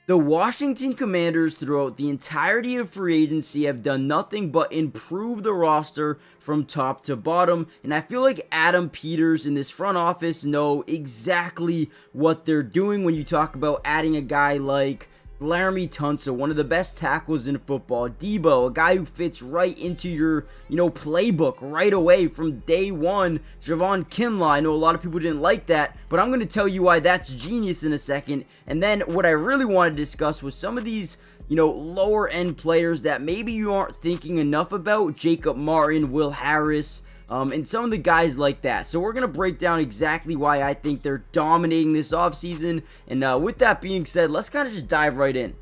The Washington Commanders throughout the entirety of free agency have done nothing but improve the roster from top to bottom, and I feel like Adam Peters in this front office know exactly what they're doing when you talk about adding a guy like Laremy Tunsil, one of the best tackles in football. Debo, a guy who fits right into your, playbook right away from day one. Javon Kinlaw, I know a lot of people didn't like that, but I'm going to tell you why that's genius in a second. And then what I really want to discuss was some of these, lower end players that maybe you aren't thinking enough about. Jacob Martin, Will Harris, and some of the guys like that. So we're going to break down exactly why I think they're dominating this offseason. And with that being said, let's kind of just dive right in.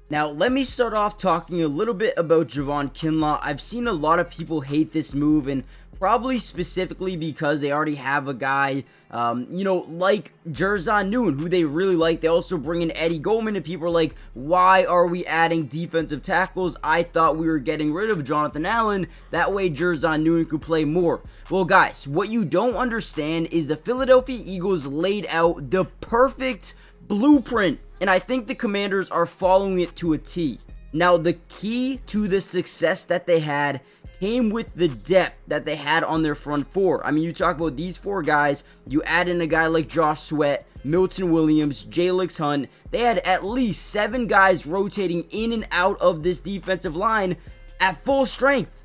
Now, let me start off talking a little bit about Javon Kinlaw. I've seen a lot of people hate this move, and probably specifically because they already have a guy, like Jer'Zhan Newton, who they really like. They also bring in Eddie Goldman, and people are like, why are we adding defensive tackles? I thought we were getting rid of Jonathan Allen. That way Jer'Zhan Newton could play more. Well, guys, what you don't understand is the Philadelphia Eagles laid out the perfect blueprint, and I think the Commanders are following it to a T. Now, the key to the success that they had came with the depth that they had on their front four. I mean, you talk about these four guys, you add in a guy like Josh Sweat, Milton Williams, Jalix Hunt. They had at least 7 guys rotating in and out of this defensive line at full strength.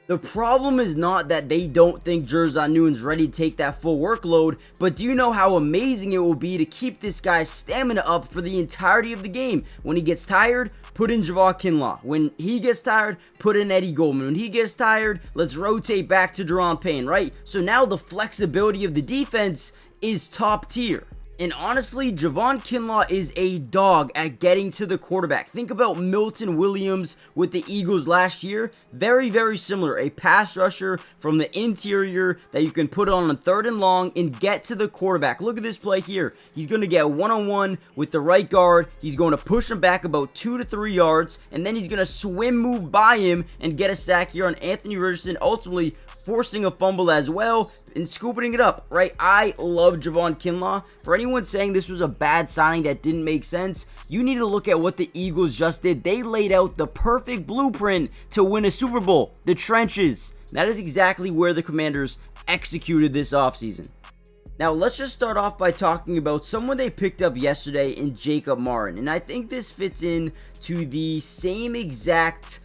The problem is not that they don't think Jer'Zhan Newton's ready to take that full workload, but do you know how amazing it will be to keep this guy's stamina up for the entirety of the game? When he gets tired, put in Javon Kinlaw. When he gets tired, put in Eddie Goldman. When he gets tired, let's rotate back to Daron Payne, right? So now the flexibility of the defense is top tier. And honestly, Javon Kinlaw is a dog at getting to the quarterback. Think about Milton Williams with the Eagles last year. Very, very similar. A pass rusher from the interior that you can put on a 3rd and long and get to the quarterback. Look at this play here. He's going to get one-on-one with the right guard. He's going to push him back about 2 to 3 yards. And then he's going to swim move by him and get a sack here on Anthony Richardson, ultimately forcing a fumble as well and scooping it up, right? I love Javon Kinlaw. For anyone saying this was a bad signing that didn't make sense, you need to look at what the Eagles just did. They laid out the perfect blueprint to win a Super Bowl. The trenches. That is exactly where the Commanders executed this offseason. Now, let's just start off by talking about someone they picked up yesterday in Jacob Martin. And I think this fits in to the same exact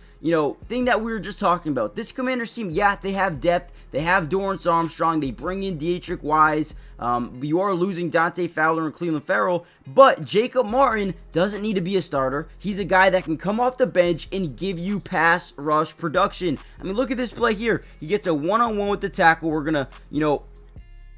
thing that we were just talking about. This Commanders team, yeah, they have depth. They have Dorrance Armstrong. They bring in Dietrich Wise. You are losing Dante Fowler and Cleveland Farrell, but Jacob Martin doesn't need to be a starter. He's a guy that can come off the bench and give you pass rush production. I mean, look at this play here. He gets a one-on-one with the tackle. We're going to,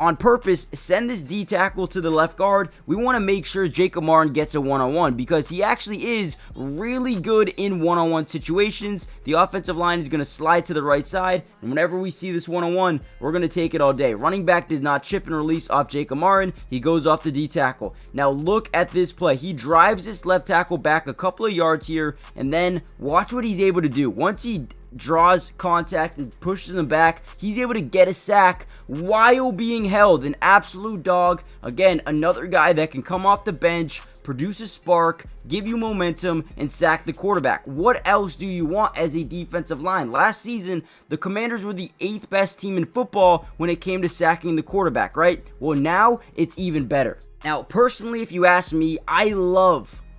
on purpose, send this D tackle to the left guard. We want to make sure Jacob Martin gets a one-on-one because he actually is really good in one-on-one situations. The offensive line is going to slide to the right side, and whenever we see this one-on-one, we're going to take it all day. Running back does not chip and release off Jacob Martin. He goes off the D tackle. Now look at this play. He drives this left tackle back a couple of yards here, and then watch what he's able to do. Once he draws contact and pushes him back, he's able to get a sack while being held. An absolute dog. Again, another guy that can come off the bench, produce a spark, give you momentum, and sack the quarterback. What else do you want as a defensive line? Last season, the Commanders were the 8th best team in football when it came to sacking the quarterback, right? Well, now it's even better. Now, personally, if you ask me, I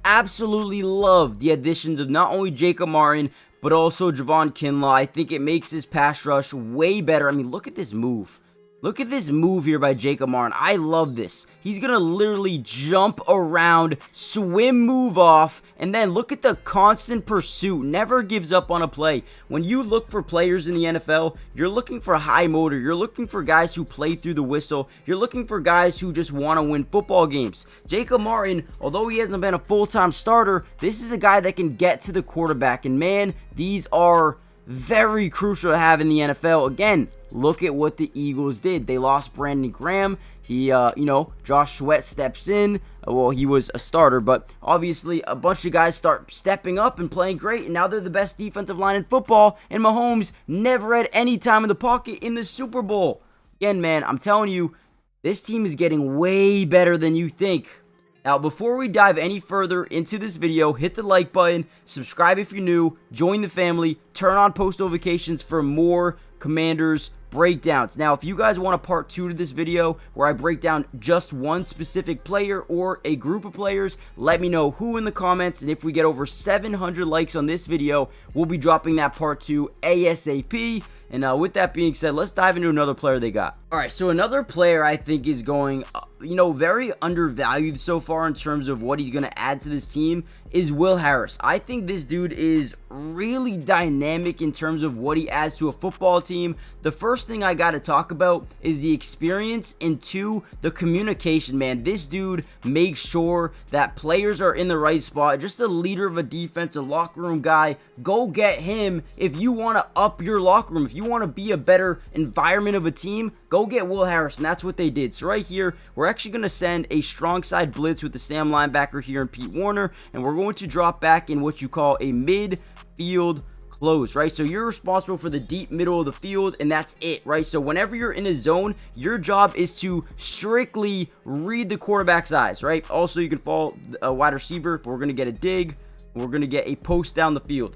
absolutely love the additions of not only Jacob Martin, but also Javon Kinlaw. I think it makes his pass rush way better. I mean, look at this move. Look at this move here by Jacob Martin. I love this. He's going to literally jump around, swim move off, and then look at the constant pursuit. Never gives up on a play. When you look for players in the NFL, you're looking for high motor. You're looking for guys who play through the whistle. You're looking for guys who just want to win football games. Jacob Martin, although he hasn't been a full-time starter, this is a guy that can get to the quarterback. And man, these are very crucial to have in the NFL. Again, look at what the Eagles did. They lost Brandon Graham. Josh Sweat steps in. Well, he was a starter, but obviously a bunch of guys start stepping up and playing great, and now they're the best defensive line in football, and Mahomes never had any time in the pocket in the Super Bowl. Again, man, I'm telling you, this team is getting way better than you think. Now, before we dive any further into this video, hit the like button, subscribe if you're new, join the family, turn on post notifications for more Commanders breakdowns. Now, if you guys want a part 2 to this video where I break down just one specific player or a group of players, let me know who in the comments, and if we get over 700 likes on this video, we'll be dropping that part 2 ASAP. And with that being said, let's dive into another player they got. Alright, so another player I think is going, very undervalued so far in terms of what he's going to add to this team is Will Harris. I think this dude is really dynamic in terms of what he adds to a football team. The first thing I got to talk about is the experience, and 2, the communication, man. This dude makes sure that players are in the right spot. Just a leader of a defense, a locker room guy. Go get him if you want to up your locker room. If you want to be a better environment of a team, go get Will Harris, and that's what they did. So right here, we're actually going to send a strong side blitz with the Sam linebacker here and Pete Warner, and we're going to drop back in what you call a midfield close, right? So you're responsible for the deep middle of the field, and that's it, right? So whenever you're in a zone, your job is to strictly read the quarterback's eyes, right? Also, you can follow a wide receiver, but we're going to get a dig, and we're going to get a post down the field.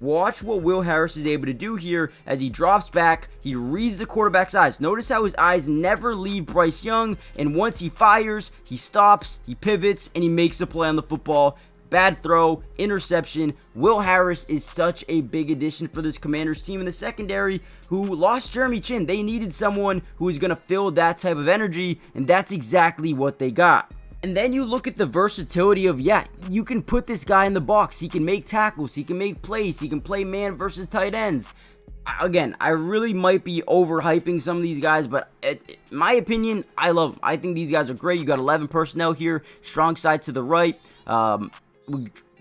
Watch what Will Harris is able to do here as he drops back. He reads the quarterback's eyes. Notice how his eyes never leave Bryce Young, and once he fires, he stops, he pivots, and he makes a play on the football. Bad throw, interception. Will Harris is such a big addition for this Commanders team in the secondary who lost Jeremy Chinn. They needed someone who is going to fill that type of energy, and that's exactly what they got. And then you look at the versatility of, you can put this guy in the box. He can make tackles. He can make plays. He can play man versus tight ends. Again, I really might be overhyping some of these guys, but in my opinion, I love them. I think these guys are great. You got 11 personnel here. Strong side to the right.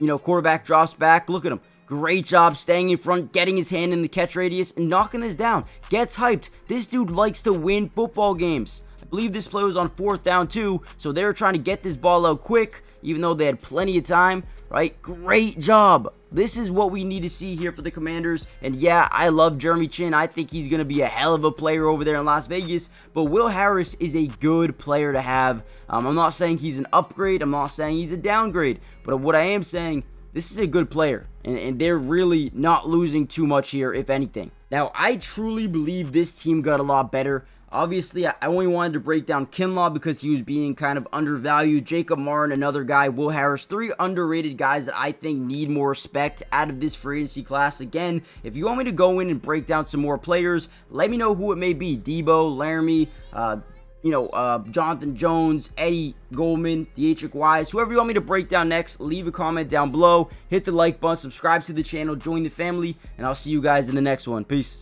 Quarterback drops back. Look at him. Great job staying in front, getting his hand in the catch radius, and knocking this down. Gets hyped. This dude likes to win football games. I believe this play was on 4th down too, so they were trying to get this ball out quick, even though they had plenty of time, right? Great job. This is what we need to see here for the Commanders, and yeah, I love Jeremy Chinn. I think he's going to be a hell of a player over there in Las Vegas, but Will Harris is a good player to have. I'm not saying he's an upgrade. I'm not saying he's a downgrade, but what I am saying, this is a good player, and they're really not losing too much here, if anything. Now, I truly believe this team got a lot better. Obviously, I only wanted to break down Kinlaw because he was being kind of undervalued. Jacob Martin, another guy. Will Harris, 3 underrated guys that I think need more respect out of this free agency class. Again, if you want me to go in and break down some more players, let me know who it may be. Debo, Laramie, Jonathan Jones, Eddie Goldman, Dietrich Wise, whoever you want me to break down next, leave a comment down below. Hit the like button, subscribe to the channel, join the family, and I'll see you guys in the next one. Peace.